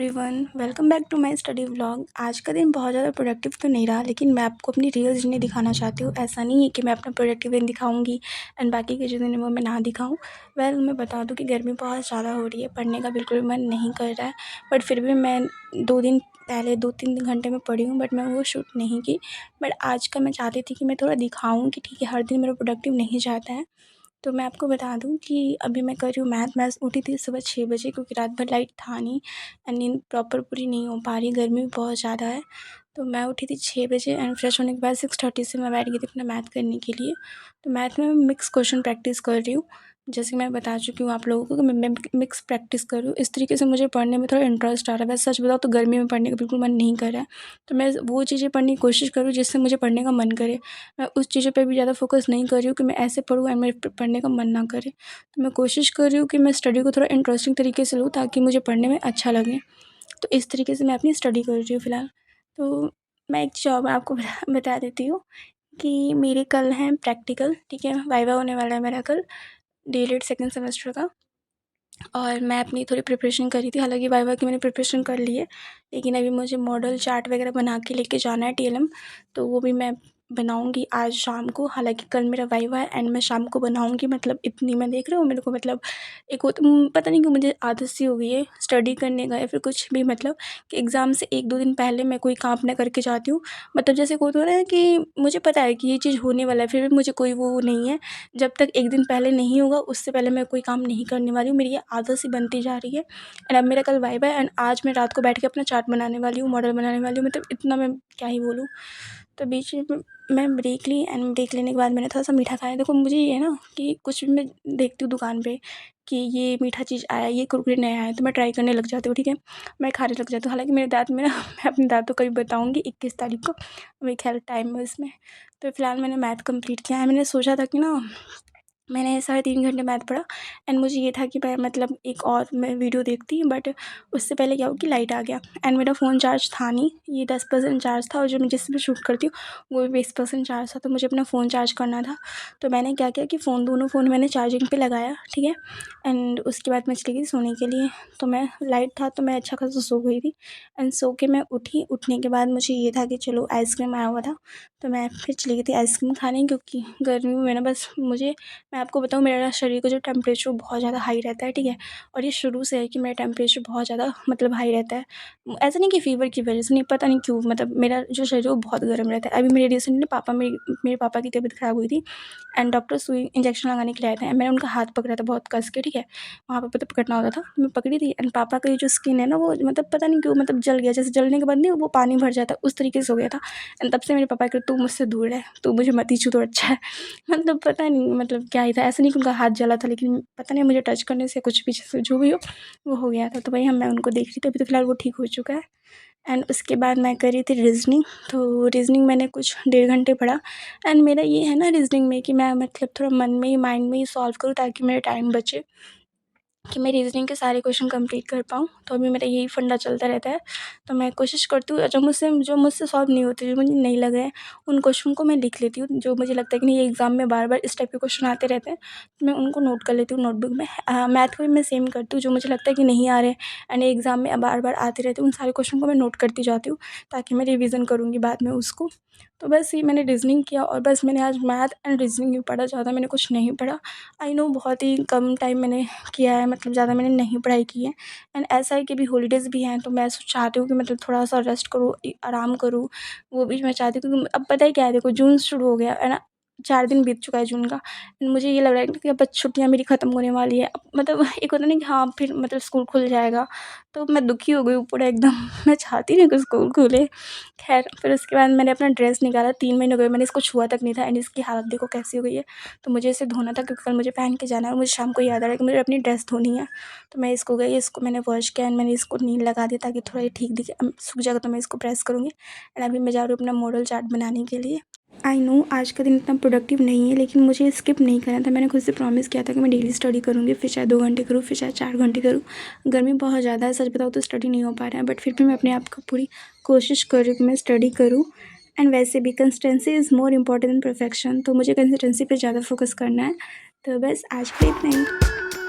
Everyone, welcome back to my study vlog. आज का दिन बहुत ज़्यादा प्रोडक्टिव तो नहीं रहा, लेकिन मैं आपको अपनी रियल जर्नी दिखाना चाहती हूँ। ऐसा नहीं है कि मैं अपना प्रोडक्टिव दिन दिखाऊंगी एंड बाकी के जो दिन है वो मैं ना दिखाऊं। मैं बता दूँ कि गर्मी बहुत ज़्यादा हो रही है, पढ़ने का बिल्कुल मन नहीं कर रहा है। बट फिर भी मैं 2 दिन पहले 2-3 घंटे में पढ़ी हूँ, बट मैं वो शूट नहीं की। बट आज का मैं चाहती थी कि मैं थोड़ा दिखाऊँ कि ठीक है, हर दिन मेरा प्रोडक्टिव नहीं जाता है। तो मैं आपको बता दूँ कि अभी मैं कर रही हूँ मैथ। मैं उठी थी सुबह 6 बजे, क्योंकि रात भर लाइट था नहीं एंड नींद प्रॉपर पूरी नहीं हो पा रही, गर्मी भी बहुत ज़्यादा है। तो मैं उठी थी 6 बजे एंड फ्रेश होने के बाद 6:30 से मैं बैठ गई थी अपना मैथ करने के लिए। तो मैथ में मैं मिक्स क्वेश्चन प्रैक्टिस कर रही हूँ। जैसे मैं बता चुकी हूँ आप लोगों को कि मैं मिक्स प्रैक्टिस कर रही हूँ। इस तरीके से मुझे पढ़ने में थोड़ा इंटरेस्ट आ रहा है। वैसे सच बताऊँ तो गर्मी में पढ़ने का बिल्कुल मन नहीं कर रहा है। तो मैं वो चीज़ें पढ़ने की कोशिश करूँ जिससे मुझे पढ़ने का मन करे। मैं उस चीज़ों पे भी ज़्यादा फोकस नहीं कर रही हूँ कि मैं ऐसे पढूँ एंड मेरे पढ़ने का मन ना करे। तो मैं कोशिश कर रही हूँ कि मैं स्टडी को थोड़ा इंटरेस्टिंग तरीके से लूँ, ताकि मुझे पढ़ने में अच्छा लगे। तो इस तरीके से मैं अपनी स्टडी कर रही हूँ फ़िलहाल। तो मैं एक चीज़ और आपको बता देती हूँ कि मेरे कल हैं प्रैक्टिकल, ठीक है? वाइवा होने वाला है मेरा कल, डीएलएड सेकंड सेमेस्टर का। और मैं अपनी थोड़ी प्रिपरेशन कर रही थी। हालाँकि वाइवा की मैंने प्रिपरेशन कर ली है, लेकिन अभी मुझे मॉडल चार्ट वगैरह बना के लेके जाना है टीएलएम। तो वो भी मैं बनाऊँगी आज शाम को। हालाँकि कल मेरा वाइवा है एंड मैं शाम को बनाऊँगी। मतलब इतनी मैं देख रहे हो मेरे को, मतलब एक वो पता नहीं क्यों मुझे आदत सी हो गई है स्टडी करने का, या फिर कुछ भी, मतलब कि एग्ज़ाम से 1-2 दिन पहले मैं कोई काम अपना करके जाती हूँ। मतलब जैसे होता है ना कि मुझे पता है कि ये चीज़ होने वाला है, फिर भी मुझे कोई वो नहीं है। जब तक 1 दिन पहले नहीं होगा, उससे पहले मैं कोई काम नहीं करने वाली हूँ। मेरी ये आदत सी बनती जा रही है। एंड अब मेरा कल वाइवा है एंड आज मैं रात को बैठ के अपना चार्ट बनाने वाली हूँ, मॉडल बनाने वाली हूँ। मतलब इतना मैं क्या ही बोलूँ। तो बीच में मैं ब्रेक ली एंड ब्रेक लेने के बाद मैंने थोड़ा-सा मीठा खाया। देखो मुझे ये है ना कि कुछ भी मैं देखती हूँ दुकान पे कि ये मीठा चीज़ आया है, ये कुरकुरे नया आया है, तो मैं ट्राई करने लग जाती हूँ, ठीक है? मैं खाने लग जाती हूँ। हालाँकि मेरे दाँत में ना मैं अपने दाँतों का भी बताऊँगी 21 तारीख को। मेरे ख़ैर टाइम है उसमें। तो फिलहाल मैंने मैथ कंप्लीट किया है। मैंने सोचा था कि ना, मैंने 3.5 घंटे मैथ पढ़ा एंड मुझे ये था कि मैं मतलब एक और मैं वीडियो देखती, बट उससे पहले क्या हुआ कि लाइट आ गया एंड मेरा फ़ोन चार्ज था नहीं। ये 10% चार्ज था और जो मैं जिससे मैं शूट करती हूँ वो भी 20% चार्ज था। तो मुझे अपना फ़ोन चार्ज करना था। तो मैंने क्या किया कि दोनों फ़ोन मैंने चार्जिंग पे लगाया, ठीक है? एंड उसके बाद मैं चली गई सोने के लिए। तो मैं लाइट था तो मैं अच्छा खासा सो गई थी एंड सो के मैं उठी। उठने के बाद मुझे ये था कि चलो आइसक्रीम आया हुआ था, तो मैं फिर चली गई थी आइसक्रीम खाने, क्योंकि गर्मी में ना बस मुझे, मैं आपको बताऊँ, मेरा शरीर का जो टेम्परेचर बहुत ज़्यादा हाई रहता है, ठीक है? और ये शुरू से है कि मेरा टेम्परेचर बहुत ज़्यादा मतलब हाई रहता है। ऐसा नहीं कि फ़ीवर की वजह से नहीं, पता नहीं क्यों, मतलब मेरा जो शरीर है वो बहुत गर्म रहता है। अभी मेरे रिसेंटली मेरे पापा की तबीयत ख़राब हुई थी एंड डॉक्टर सुई इंजेक्शन लगाने के लिए आए थे एंड मैंने उनका हाथ पकड़ा था बहुत कस के, ठीक है? वहाँ पे तो पकड़ना होता था, तो मैं पकड़ी थी एंड पापा का ये जो स्किन है ना, वो मतलब पता नहीं क्यों मतलब जल गया। जैसे जलने के बाद नहीं वो पानी भर जाता है, उस तरीके से हो गया था। एंड तब से मेरे पापा कहते तू मुझसे दूर रह, तू मुझे मत ही छू तो अच्छा है। मतलब पता नहीं मतलब क्या ही था, ऐसा नहीं कि उनका हाथ जला था, लेकिन पता नहीं मुझे टच करने से कुछ भी जैसे जो भी हो वो हो गया था। तो वही मैं उनको देख रही थी। अभी तो फ़िलहाल वो ठीक हो चुका है। एंड उसके बाद मैं कर रही थी रीज़निंग। तो रीज़निंग मैंने कुछ 1.5 घंटे पढ़ा एंड मेरा ये है ना रीज़निंग में कि मैं मतलब थोड़ा मन में ही, माइंड में ही सॉल्व करूँ, ताकि मेरा टाइम बचे कि मैं रीज़निंग के सारे क्वेश्चन कंप्लीट कर पाऊँ। तो अभी मेरा यही फंडा चलता रहता है। तो मैं कोशिश करती हूँ, जो मुझसे सॉल्व नहीं होते, जो मुझे नहीं लग रहे हैं, उन क्वेश्चन को मैं लिख लेती हूँ। जो मुझे लगता है कि नहीं, ये एग्ज़ाम में बार-बार इस टाइप के क्वेश्चन आते रहते हैं, तो मैं उनको नोट कर लेती हूँ नोटबुक में। मैथ को भी मैं सेम करती हूँ, जो मुझे लगता है कि नहीं आ रहे हैं एंड एग्ज़ाम में बार-बार आते रहते हैं, उन सारे क्वेश्चन को मैं नोट करती जाती हूँ, ताकि मैं रिवीज़न करूँगी बाद में उसको। तो बस ये मैंने रीज़निंग किया और बस मैंने आज मैथ एंड रीज़निंग ही पढ़ा, ज़्यादा मैंने कुछ नहीं पढ़ा। आई नो बहुत ही कम टाइम मैंने किया है, मतलब ज़्यादा मैंने नहीं पढ़ाई की है। एंड ऐसा है कि अभी हॉलीडेज़ भी हैं, तो मैं चाहती हूँ कि मतलब थोड़ा-सा रेस्ट करूँ, आराम करूँ। वो भी मैं चाहती हूँ, क्योंकि अब पता है क्या है, देखो जून शुरू हो गया है ना, 4 दिन बीत चुका है जून का। एंड मुझे ये लग रहा है कि अब छुट्टियाँ मेरी ख़त्म होने वाली है। अब मतलब एक होता है ना कि हाँ, फिर मतलब स्कूल खुल जाएगा, तो मैं दुखी हो गई हूँ पूरा एकदम। मैं चाहती नहीं कि स्कूल खुले। ख़ैर फिर उसके बाद मैंने अपना ड्रेस निकाला, 3 महीने हो गए मैंने इसको छुआ तक नहीं था एंड इसकी हालत देखो कैसी हो गई है। तो मुझे इसे धोना था, क्योंकि कल मुझे पहन के जाना है और मुझे शाम को याद आ रहा है कि मुझे अपनी ड्रेस धोनी है। तो मैं इसको गई, इसको मैंने वॉश किया एंड मैंने इसको नील लगा दिया, ताकि थोड़ा ये ठीक दिखे। सूख जाएगा तो मैं इसको प्रेस करूँगी एंड अभी मैं जा रही हूँ अपना मॉडल चार्ट बनाने के लिए। आई नो आज का दिन इतना प्रोडक्टिव नहीं है, लेकिन मुझे स्किप नहीं करना था। मैंने खुद से प्रॉमिस किया था कि मैं डेली स्टडी करूँगी, फिर चाहे 2 घंटे करूँ, फिर चाहे 4 घंटे करूँ। गर्मी बहुत ज़्यादा है, सच बताऊँ तो स्टडी नहीं हो पा रहा है, बट फिर भी मैं अपने आप को पूरी कोशिश कर रही हूँ कि मैं स्टडी करूँ। एंड वैसे भी consistency is more important than perfection, तो मुझे कंसिस्टेंसी पे ज़्यादा फोकस करना है। तो बस आज के लिए इतना ही।